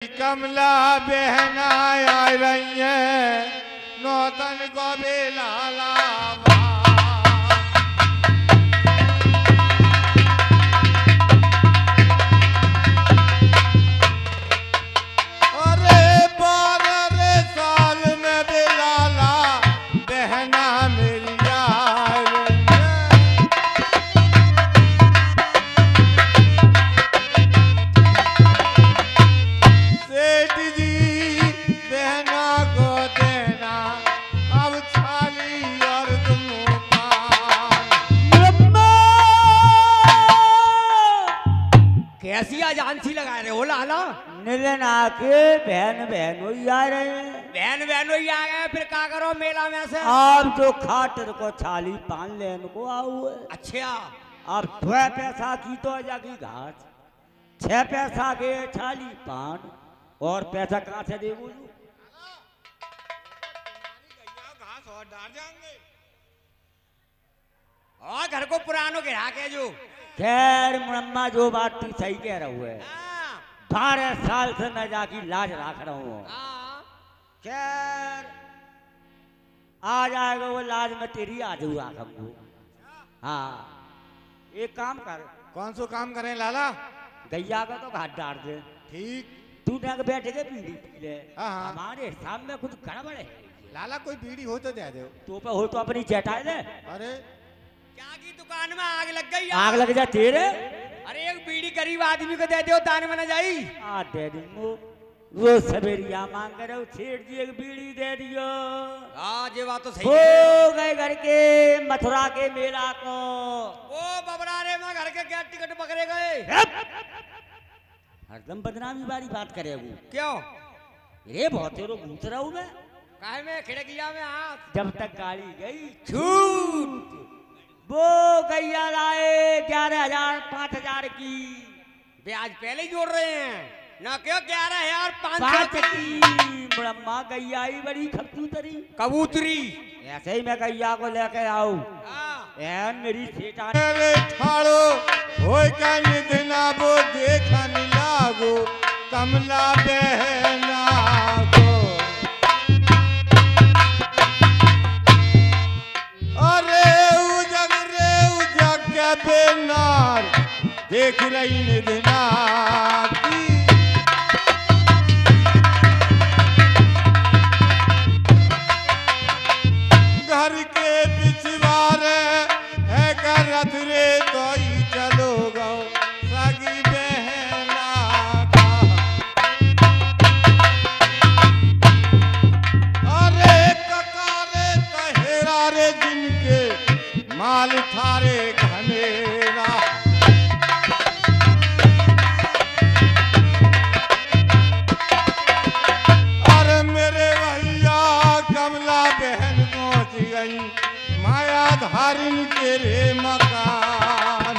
कमला बहना आ रही है नौतन को भी लाला अरे 12 साल में भी लाला बहना मेरी आ रही है। सेठ जी बहना को देना अब छाली और कैसी आजांसी लगा रहे हो लाला? मिलन आके बहन बहन ही आ रहे हैं। बहन ही आ गए, फिर क्या करो मेला में से? आप जो खाटर को छाली पान लेन को आओ है। अच्छा, आप 2 पैसा की तो जागी घाट 6 पैसा के छाली पान और पैसा कहाँ से देगो? घास और डाल जाएंगे और घर को पुरानो गिरा के जो खैर मुरम्मा जो बात तू सही कह रहा है। हाँ, 12 साल से मैं जाकी लाज रख रहा हूँ। हाँ, खैर आ जाएगा वो लाज में तेरी आ जाऊँ हमको। हाँ एक काम कर, कौन सो काम करें लाला? गैया का तो घाट डाल दे। ठीक तू ना बैठे के बीड़ी पी ले। हाँ। हमारे सामने कुछ गड़बड़ है। लाला कोई बीड़ी हो तो दे दो। तो पे हो तो अपनी चटाई ले। अरे क्या की दुकान में आग लग गई? आग लग जा तेरे। अरे एक बीड़ी गरीब आदमी को दे दो, दान में न जाई। आ दे दूंगो। वो सवेरिया मांग कर सेठ जी एक बीड़ी दे दियो। हाँ ये बात तो सही हो है। गए घर के मथुरा के मेला को। ओ बबरारे में घर के क्या टिकट पकड़े गए? हरदम बदनामी वाली बात करे वो। क्यों? ये बहुत तेरो घूस रहा हूँ मैं। काहे में खिड़किया में हाथ? जब तक गाड़ी गई छूट वो गैया लाए 11,000 5,000 की ब्याज पहले ही जोड़ रहे हैं ना। क्यों 11,500 5 की मुरम्मा गैया ही बड़ी खपतूतरी कबूतरी। ऐसे ही मैं गैया को लेके आऊ। हाँ, मेरी सेठा मेरे ठाड़ो होय का निधना वो देखा नहीं लागो कमला बहना को। अरे उजग रे उजग के बेनार देख रही निधना की। घर के पिछवारे है कर रथ रे तो ही चलो गो सगी बहना का। अरे ककारे तहेरा रे जिनके माल थारे घनेरा। अरे मेरे भैया कमला बहन पहुंच गई माया धारिन के रे मकान।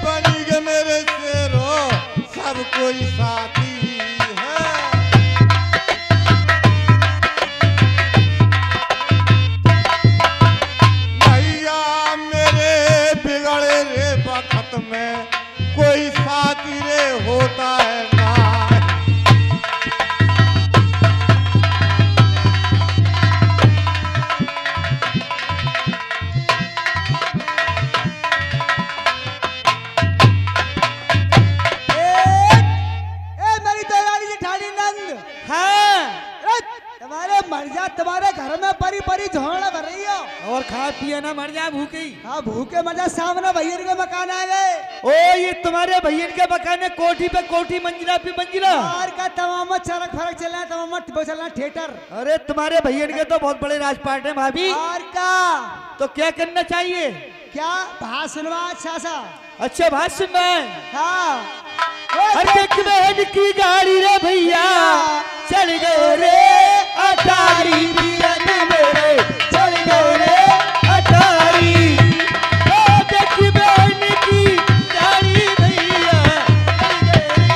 बनी गे मेरे शेरो सब कोई साथी है। भैया मेरे बिगड़े रे वक्त में कोई साथी रे होता है ना। मेरी दयाली जेठानी नंद। हाँ तुम्हारे मर जा, तुम्हारे घर में परी परी झोंला भर रही हो और खा पिए ना मर जा भूखे ही। हाँ भूखे मर जा। सामने भैया के मकान आ गए। ओ ये तुम्हारे भैया के मकान है, कोठी पे कोठी मंजिला पे मंजिला। और का तमाम चरक फरक चल रहा है, तमाम चल रहा थिएटर। अरे तुम्हारे भैया के तो बहुत बड़े राजपाट है भाभी। और का तो क्या करना चाहिए? क्या भाषण सुनवा अच्छा सा। अच्छा भाषण में। हाँ अरे बहन की गाड़ी रे भैया चल गए रे अटारी बीरन मेरे चल गए रे अटारी। ओ देख बहन की गाड़ी भैया चल गए रे।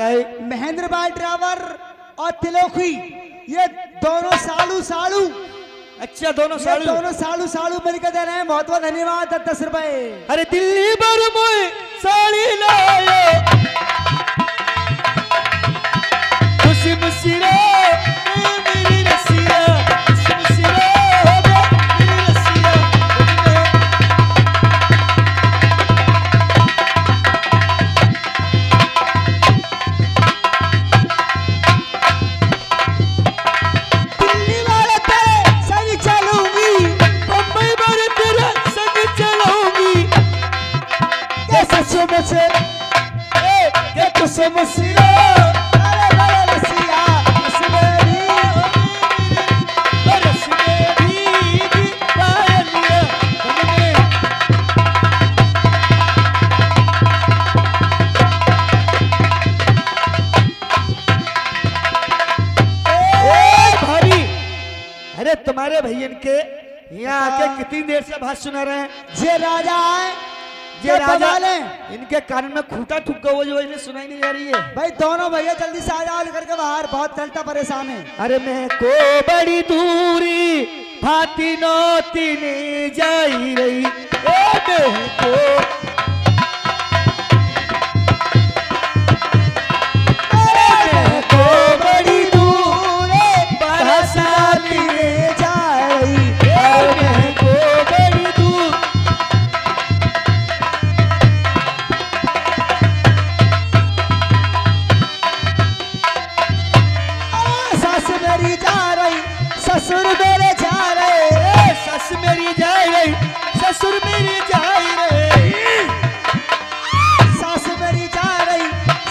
है? महेंद्र भाई ड्राइवर और तिलोकी, ये दोनों सालू सालू, अच्छा दोनों ये सालू, दोनों सालू सालू मिलकर दे रहे हैं। बहुत बहुत धन्यवाद। 10 रुपए। अरे दिल्ली भर में साड़ी लायो, खुशी मुसीरा मेरी रसिया, खुशी मुसीरा मेरी रसिया। दिल्ली वाले तेरे संग चलूंगी, बम्बई भर तेरा संग चलाऊंगी, ये सच मुझसे ये खुशी मुसीरा बड़े बड़े रसिया, रस मेरी रस मेरी पायलिया तुमने। भारी, अरे तुम्हारे भैयन के यहाँ आके कितनी देर से बात सुना रहे हैं? ये राजा है, ये राजा, बवाल है। इनके कान में खूंटा ठुक गया, वो जो इन्हें सुनाई नहीं जा रही है। भाई दोनों भैया जल्दी से आ जाओ निकल के बाहर, बहुत चलता परेशान है। अरे मैं को बड़ी दूरी भाती नौती ने जाई रही, ए मैं को मैं को बड़ी दूरी बरसाती ने जाई, ए मैं को बड़ी दूर। सास मेरी जा रही, ससुर मेरे जा रहे। ए सस मेरी जा रही, ससुर मेरी जा रही, सास मेरी जा रही,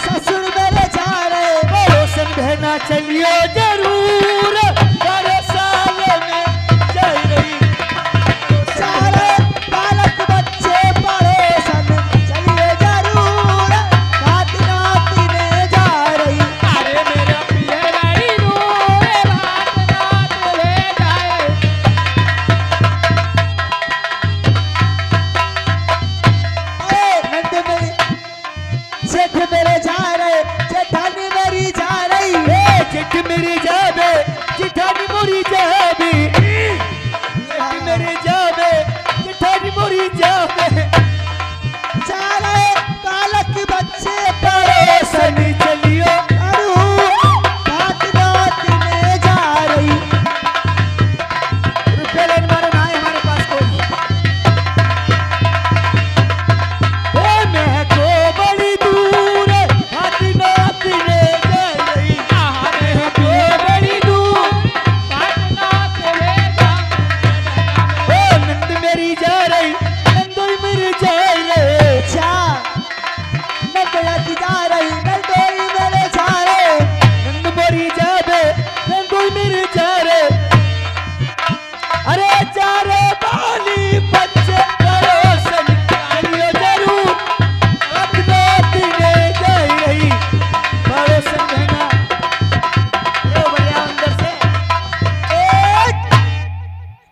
ससुर मेरे जा रहे। रोशन बहना चलियो जरूर, बड़े साल में जा रही। सारे बालक बच्चे पड़ोसन चलिए जरूर, रात रात में जा रही। अरे मेरा पियराई रोए, रात रात ले जाए। नंद मेरी सेठ मेरे जा रहे, जेठानी मेरी जा रही। ए चिट्ठ मेरी जाबे, चिठानी मोरी जाबे, चिट्ठ मेरी जाबे, चिठानी मोरी जाबे। जा रहे बालक बच्चे पड़ोसन चलियो रात रात में जा रही। रुपये लेने वाले ना है हमारे पास कोई। ओ मैं को बड़ी दूर हाथी नाती ले जा रही, मैं को बड़ी दूर हाथी नाती ले जा। ओ नंद मेरी जा रही, नंदोई मेरी जा रही, जा नंदया की जा रही, नंदोई मेरे जा रहे। नंद मोरी जाबे, नंदोई मेरी जा रे। अरे जा रे बाली बच्चे पड़ोसन चलियो जरूर, अपना दिले जा रही पड़ोसन बहना। ये बढ़िया अंदर से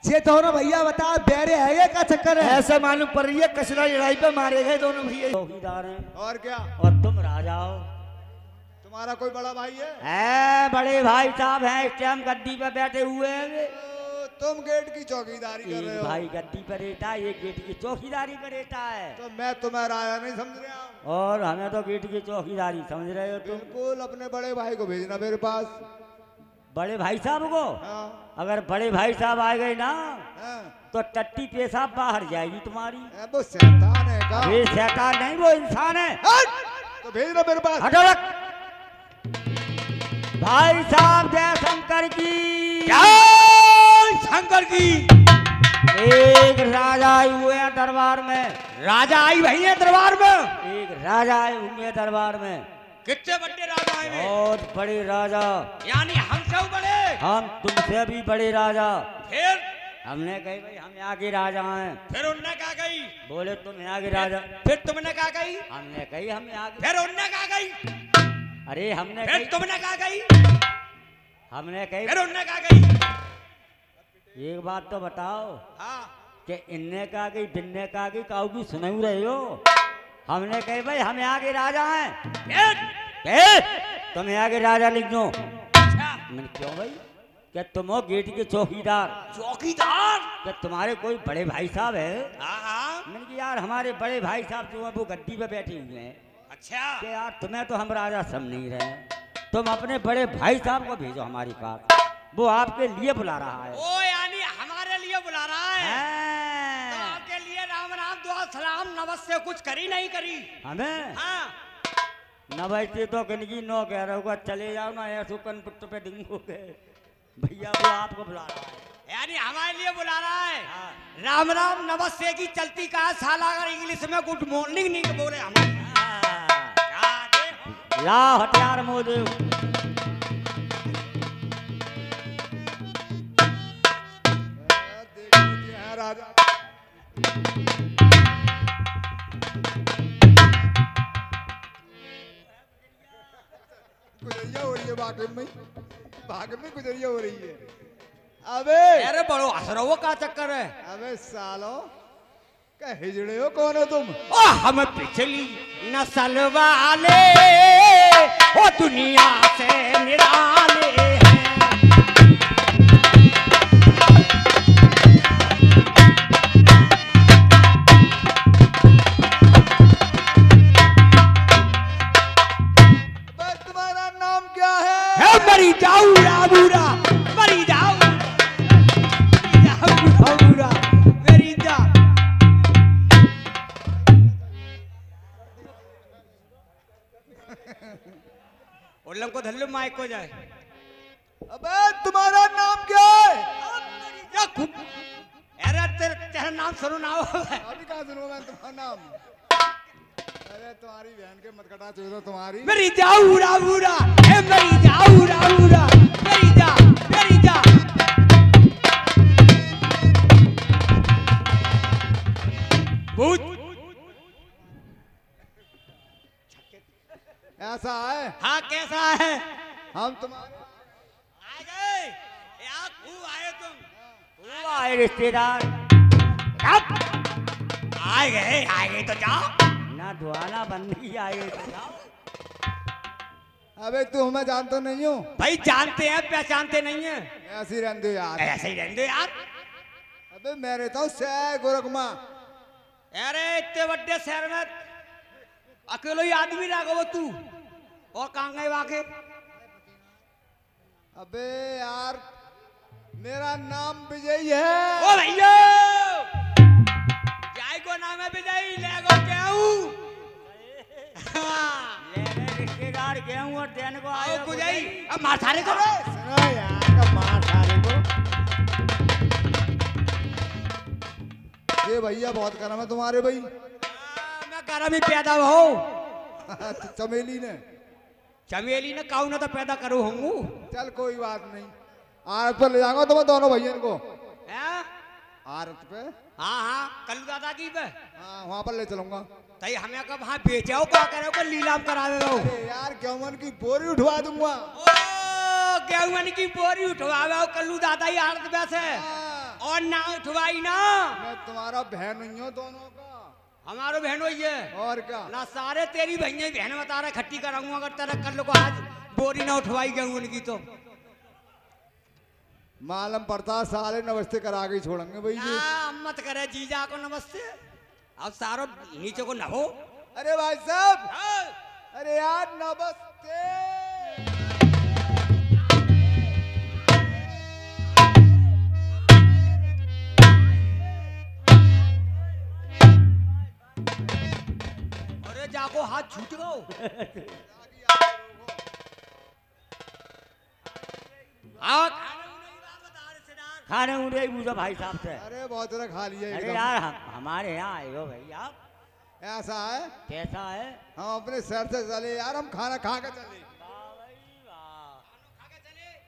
ये दोनों भैया बता बेरे है ये का चक्कर है? ऐसा मालूम पड़ रही है कसरा लड़ाई पे मारे गए दोनों भैया। चौकीदार हैं और क्या, और तुम राजा हो। तुम्हारा कोई बड़ा भाई है? है बड़े भाई साहब हैं, इस टाइम गद्दी पे बैठे हुए हैं। तो तुम गेट की चौकीदारी कर रहे एक हो, भाई गद्दी पर रहता है, एक गेट की चौकीदारी पर रहता है। तो मैं तुम्हें राया नहीं समझ रहा हूँ। और हमें तो गेट की चौकीदारी समझ रहे हो तुम। बिल्कुल अपने बड़े भाई को भेजना मेरे पास। बड़े भाई साहब को हाँ, अगर बड़े भाई साहब आ गए ना हाँ। तो टट्टी पेशाब बाहर जाएगी तुम्हारी। वो शैतान है का? ये शैतान नहीं, वो इंसान है। हट! तो भेजना मेरे पास। हटो रख। भाई साहब जय शंकर की, शंकर की। एक राजा आए हुए हैं दरबार में। राजा आई भई है दरबार में। एक राजा आए हुए हैं दरबार में, कितने बड़े राजा आए वे? बहुत बड़े राजा। यानी हमसे बड़े? हम तुमसे भी बड़े राजा। फिर हमने कही भाई हम यहाँ के राजा हैं। फिर उनने कहा गई? बोले तुम यहाँ के राजा। फिर तुमने कहा गई? हमने कही हम यहाँ के। फिर उनने कहा गई? अरे हमने फिर कही, तुमने कहा गई? हमने कही। फिर उनने कहा गई? एक बात तो बताओ हाँ। कि इनने कहा गई, बिन्ने कहा गई, काऊ की सुनाई रहे हो। हमने कही भाई हम यहाँ के राजा हैं। फिर तुम्हें आगे राजा लिख दो। मैंने क्यों भाई? क्या तुम हो गेट के चौकीदार? चौकीदार? क्या तुम्हारे कोई बड़े भाई साहब है? हाँ। मैंने कहा यार हमारे बड़े भाई साहब जो है वो गद्दी पे बैठे हुए हैं। अच्छा। कि यार तुम्हें तो हम राजा सब नहीं रहे, तुम अपने बड़े भाई साहब को भेजो हमारे पास, वो आपके लिए बुला रहा है। ओ यानी हमारे लिए बुला रहा है? तो हाँ। आपके लिए राम राम दुआ सलाम नमस्ते कुछ करी नहीं करी? हमें हाँ। न बैठते तो किनकी नो कह रहे होगा चले जाओ ना ऐसो कनपुट पे डिंगोगे। भैया वो आपको बुला रहा है। यानी हमारे लिए बुला रहा है? हाँ। राम राम नमस्ते की चलती का साला अगर इंग्लिश में गुड मॉर्निंग नहीं बोले हम। ला हथियार मोदे। राजा गुजरिया हो रही है भाग में गुजरिया हो रही है। अबे अरे बड़ो हसरो का चक्कर है। अबे सालो क्या हिजड़े हो, कौन हो तुम? ओ हम पिछली नस्ल वाले ओ दुनिया से निराले हैं। तुम्हारा नाम क्या है? मरी जाऊ राबूरा, मरी जाऊ राबूरा, मरी जा। उल्लम को धल्लू माइक को जाए। अबे तुम्हारा नाम क्या है? अरे तेरा नाम सुनो ना। अभी कहाँ सुनूं मैं तुम्हारा नाम? अरे तुम्हारी बहन के मत कटा चोदो तुम्हारी। मेरी जाऊ राबूरा, मेरी जाऊ राबूरा, मेरी जा, मेरी जा। भूत ऐसा है? हाँ कैसा है? हम तुम्हारे आ गए यार, खूब आए तुम। वो आए रिश्तेदार। आ गए तो जाओ। ना दुआना बंदी आए तो जाओ। अबे तू हमें जानते नहीं हो? भाई जानते हैं पहचानते नहीं है, ऐसे ही रहते हो यार। ऐसे ही रहने दो यार। अबे मैं रहता हूँ सह गोरखमा। अरे इतने बड़े शहर में अकेलो ही आदमी रह गो तू, और कहाँ गए वाके? अबे यार मेरा नाम विजय है। ओ भैया जाय को नाम है विजय, ले गो क्यों? ले रिश्तेदार गेहूं और देन को आए आओ गुजाई, अब मार सारे को। सुनो यार का मार सारे को। ये भैया बहुत करम है तुम्हारे भाई। मैं गरम ही पैदा हो। चमेली ने चमेली ने काऊ ना तो पैदा करो होंगू। चल कोई बात नहीं, आरत पर ले जाऊंगा तुम्हें दोनों भैया को। हैं? आरत पे? हाँ हाँ कल्लू दादा की पे। हाँ वहाँ पर ले चलूंगा। तई हमें कब वहाँ बेचाओ क्या करो को लीलाम करा दे दो। अरे यार गेहूं की बोरी उठवा दूंगा। ओ गेहूं की बोरी उठवावे कल्लू दादा ही आरत पे से, हाँ। और ना उठवाई ना। मैं तुम्हारा बहन नहीं हूँ दोनों का। हमारो बहन हो ये और क्या? ना सारे तेरी बहन बहन बता रहा खट्टी कराऊंगा अगर तेरा कल को आज बोरी ना उठवाई गेहूं की तो। मालूम पड़ता साले नमस्ते करा के छोड़ेंगे भाई जी। ना मत करे जीजा को नमस्ते, अब सारो नीचे को नहो। अरे भाई साहब, अरे यार नमस्ते। अरे जाको हाथ छूट गो। आओ खाने उड़े पूछो भाई साहब से। अरे बहुत तरह खा लिया अरे एकदम। यार हमारे यहाँ आए हो भैया, ऐसा है? कैसा है? हम अपने सर से चले यार, हम खाना खा के चले।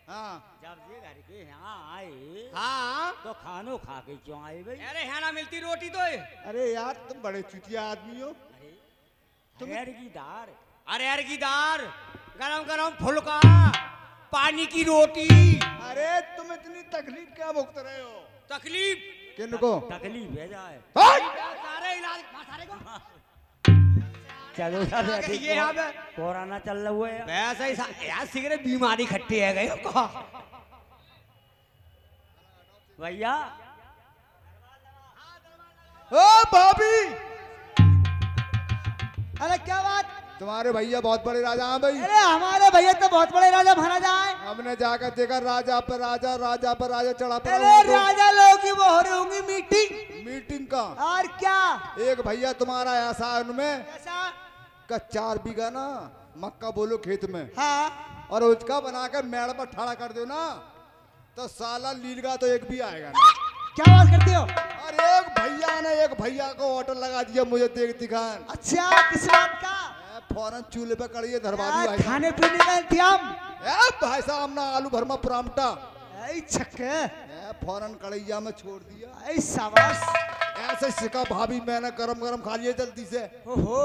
हाँ जब ये घर के यहाँ आए हाँ तो खानो खा के क्यों आए भाई? अरे है ना मिलती रोटी तो है। अरे यार तुम बड़े चुतिया आदमी हो। अरे की दार। अरे यार की दार, गरम गरम फुलका, पानी की रोटी। अरे तुम इतनी तकलीफ क्या भुगत रहे हो? तकलीफ किनको? तकलीफ है जाए। सारे इलाज सारे को चलो यार ये यहाँ पे कोरोना चल रहा हुआ है वैसा ही यार सिगरेट बीमारी खट्टी है गई कहा भैया। ओ भाभी, अरे क्या बात? तुम्हारे भैया बहुत बड़े राजा हैं भाई। अरे हमारे भैया तो बहुत बड़े राजा महाराजा हैं। हमने जाकर देखा राजा पर राजा, राजा पर राजा चढ़ा पड़ा अरे हुआ तो। राजा लोग की वो हो रही होंगी मीटिंग। मीटिंग का और क्या एक भैया तुम्हारा ऐसा है उनमें ऐसा? का 4 बीघा ना मक्का बोलो खेत में, हाँ और उसका बनाकर मेड़ पर ठाड़ा कर दो ना तो साला लीलगा तो एक भी आएगा ना। क्या बात करते हो? और एक भैया ने एक भैया को ऑर्डर लगा दिया मुझे देख दिखान। अच्छा किस बात का? फौरन चूल्हे पे कड़िए धरवा दी यार, भाई साहब। खाने पीने का इंतजाम। भाई साहब ना आलू भरमा परांठा ऐ छक्के, फौरन कड़ैया में छोड़ दिया। ऐ शाबाश। ऐसे सिका भाभी मैंने गरम गरम खा लिया जल्दी से। ओहो,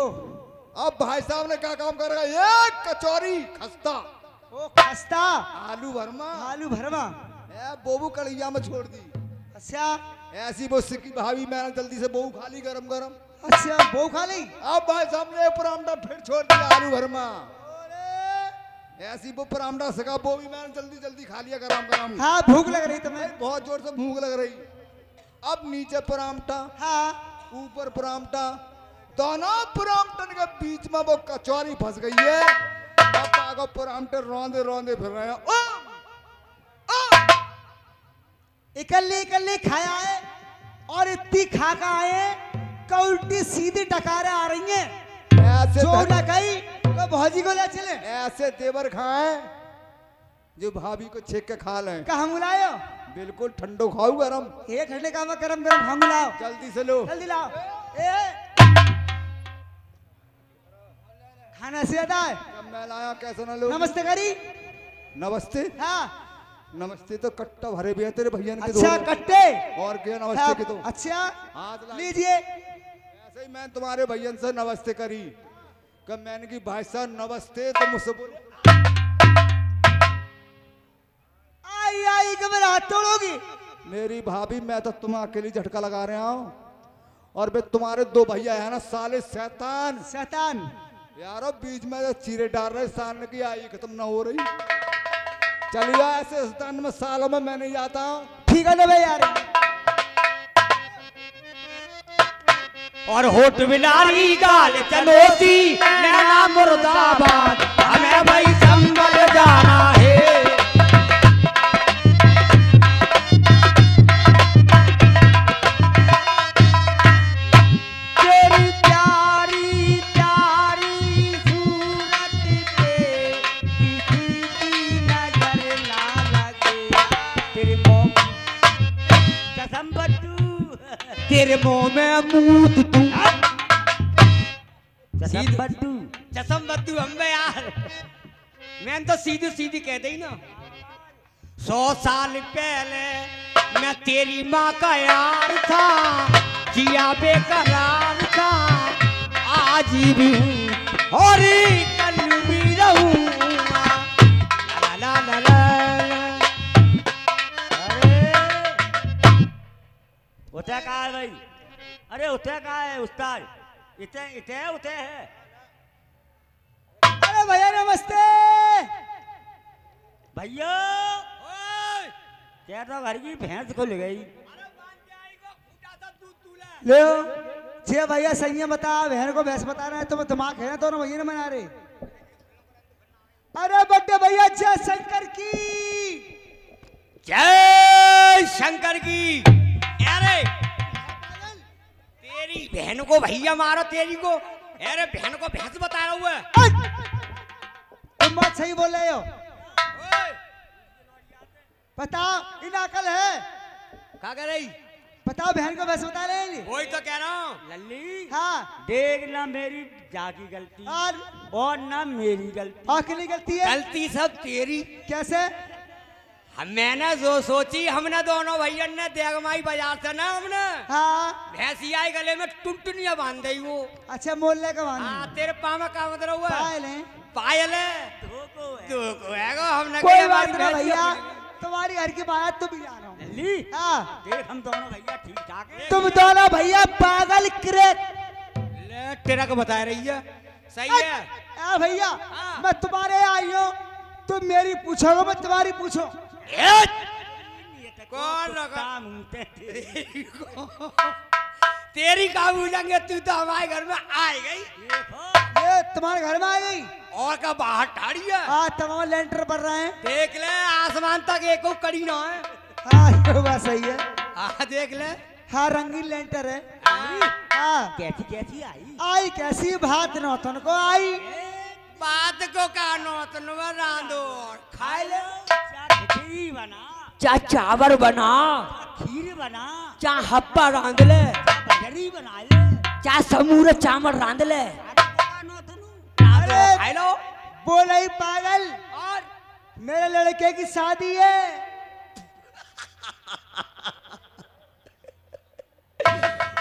अब भाई साहब ने क्या काम करेगा, एक कचौरी खस्ता ओ खस्ता आलू भरमा आलू भरमा। बोबू कड़ैया में छोड़ दी। अच्छा ऐसी वो सिकी भाभी मैंने जल्दी से बोबू खा ली गरम गरम। अच्छा, वो खा ली। अब भाई साहब ने परांठा फिर छोड़ दिया आलू भरमा। ऐसी वो परांठा सिका वो भी मैंने जल्दी जल्दी खा लिया गरम गरम। हाँ भूख लग रही तुम्हें? बहुत जोर से भूख लग रही। अब नीचे परांठा, हाँ ऊपर परांठा, दोनों परांठन के बीच में वो कचौरी फंस गई है। अब आगो परांठे रौंदे रौंदे फिर रहे हैं। इकल्ले इकल्ले खाया है और इतनी खा का आए का उल्टी सीधी डकारे आ रही हैं। ऐसे जो ना कही तो भौजी को ले चले। ऐसे देवर खाए जो भाभी को छेक के खा लें। कहाँ मिलायो? बिल्कुल ठंडो खाओ गरम। एक ठंडे का मैं गरम गरम हम मिलाओ। जल्दी से लो। जल्दी लाओ। खाना से ज्यादा है। जब मैं लाया कैसे ना लो। नमस्ते करी। नमस्ते। हाँ नमस्ते तो कट्टा भरे भी है तेरे भैया के। अच्छा कट्टे। और क्या हाँ, नमस्ते की तो। अच्छा हाथ ला। लीजिए। ऐसे ही मैं तुम्हारे भैया से नमस्ते करी। कब मैंने की भाई साहब नमस्ते तो मुझसे बोले आई आई के मेरा हाथ तोड़ोगी। मेरी भाभी मैं तो तुम अकेली झटका लगा रहा हूँ और वे तुम्हारे 2 भैया है ना साले शैतान। शैतान यारो बीच में जो चीरे डाल रहे सामने की आई खत्म ना हो रही। चलिए ऐसे स्थान में सालों में मैं नहीं जाता हूँ। ठीक है ना भाई यार। और होठ बिलारी गाल चलोती नैना मुर्दाबाद हमें भाई संभल जाना है। तेरी प्यारी प्यारी सूरत पे किसी की नजर ना लगे। तेरे मुंह कसम बट्टू, तेरे मुंह में मूत तू कसम बट्टू। चसम बद्दू हम्बे यार मैं तो सीधी सीधी कह दी ना। 100 साल पहले मैं तेरी माँ का यार था, जिया बेकरार था, आज भी हूँ और कल भी रहूँगा। ला ला ला ला। अरे उठे कहा है भाई? अरे उठे कहा है उस्ताद? इतने इतने उठे है। अरे भैया नमस्ते। भैया क्या तो घर की भैंस खुल गई। ले छे भैया सही है बता। बहन को भैंस बता रहे हैं तो दिमाग है ना दोनों भैया ने बना रहे। अरे बड्डे भैया जय शंकर की। जय शंकर की। अरे तेरी बहन को भैया मारो तेरी को। अरे बहन को भैंस बता रहा हूँ। तुम बात सही बोल रहे हो। बताओ इन अकल है। क्या कर रही? बताओ बहन को भैंस बता रहे हैं। वही तो कह रहा हूँ। लल्ली हाँ देख ना मेरी जाकी गलती और ना मेरी गलती। आखिरी गलती है। गलती सब तेरी। कैसे? मैंने जो सोची हमने दोनों भैया ने देगमाई बाजार से ना हमने हाँ भैंसी आई गले में टुनटुनिया बांध दी वो। अच्छा मोहल्ले का बांध। हाँ तेरे पाँव में क्या मतलब हुआ? पायल है। पायल है। धोखो है। तो हैगा हमने कोई कहा बात हमारी नहीं भैंसी भैया, अपनी- तुम्हारी हर की बात तो भी जा रहा हूँ। लल्ली हाँ देख हम दोनों भैया ठीक ठाक है। तुम दोनों भैया पागल क्रेक। ले तेरा को बता रही है। सही है। ए भैया हाँ। मैं तुम्हारे आई हूँ, तुम मेरी पूछोगे मैं तुम्हारी पूछो। कौन रखा? कुत्ता मुंहते थे। तेरी का पूछेंगे, तू तो हमारे घर में आ गई। देखो ये तुम्हारे घर में आ गई और का बाहर ठाड़ी है। हाँ तमाम लेंटर पर रहे हैं। देख ले आसमान तक एक कड़ी ना है। हाँ ये बात सही है। हाँ देख ले। हाँ रंगीन लेंटर है। हाँ। हाँ कैसी कैसी आई आई कैसी भात नौतन को आई। बात को का नौतन रांधो खाए ले। चाहे खिचड़ी बना, चा चावल बना, खीर बना, चा हप्पा रांध ले, बजरी बना ले, चा समूर चावल रांध ले। अरे खाए लो। बोले ही पागल, और मेरे लड़के की शादी है।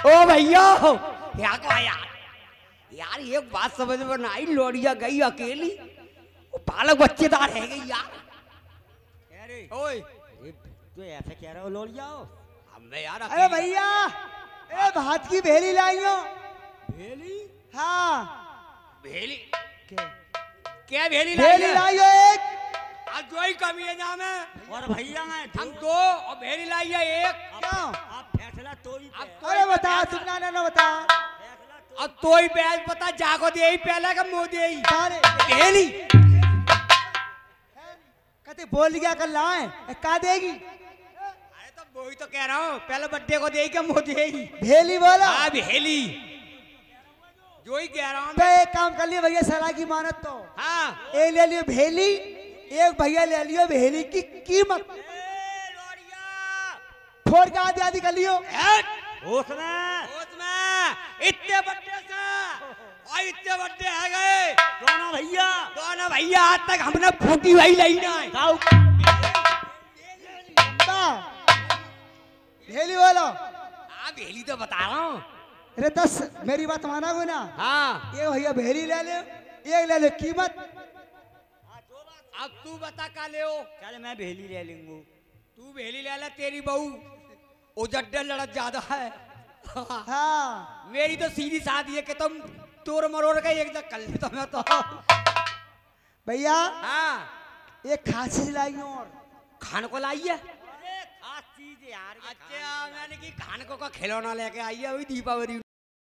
ओ भैया क्या कहा यार, यार एक बात समझ में ना आई, लोड़िया गई अकेली, वो बालक बच्चेदार है गई यार। अरे ओए तू ऐसे कह रहे हो लोड़ जाओ। हमें यार अरे भैया ए भात की भेली लाई हो। भेली हाँ भेली क्या भेली लाई भेली है? लाई हो एक। आज जो ही कमी है नाम है, और भैया हैं हम दो और भेली लाई है एक। क्यों? आप फैसला तो ही अब अरे बता तुम ना बता। फैसला और तो ही बैल पता जाको दे ही पहला का मुंह दे ही सारे भेली। कहते बोल गया कल लाए का देगी। अरे तो वही तो कह रहा हूँ, पहले बड्डे को दे ही क्या मुंह दे ही। भेली बोला। हाँ भेली जो ही कह रहा हूँ तो मैं। एक काम कर लियो भैया सलाह की मानत तो हाँ एक ले लियो भेली, एक भैया ले लियो भेली की कीमत फोड़ के आधी आधी कर लियो। उसमें उसमें इतने बड्डे से और इतने बड्डे आ गए दोनों भैया दोनों भैया आज तक हमने फूटी भाई नहीं ना है। खाओ। भेली बोलो। हाँ भेली तो बता रहा हूँ। अरे दस मेरी बात माना को ना। हाँ एक भैया भेली ले लियो, एक ले लियो कीमत। अब तू बता का ले हो। चल मैं भेली ले लूंगा। तू भेली ले ले, तेरी बहू उजड्डे लड़त ज्यादा है। हाँ मेरी तो सीधी शादी है कि तुम तोड़ मरोड़ के एक जग कर ले तो मैं तो। भैया हाँ एक खास चीज लाई हूं और खान को लाई है। अरे खास चीज यार ये अच्छा मैंने कि खान को का खिलौना लेके आई है वही दीपावली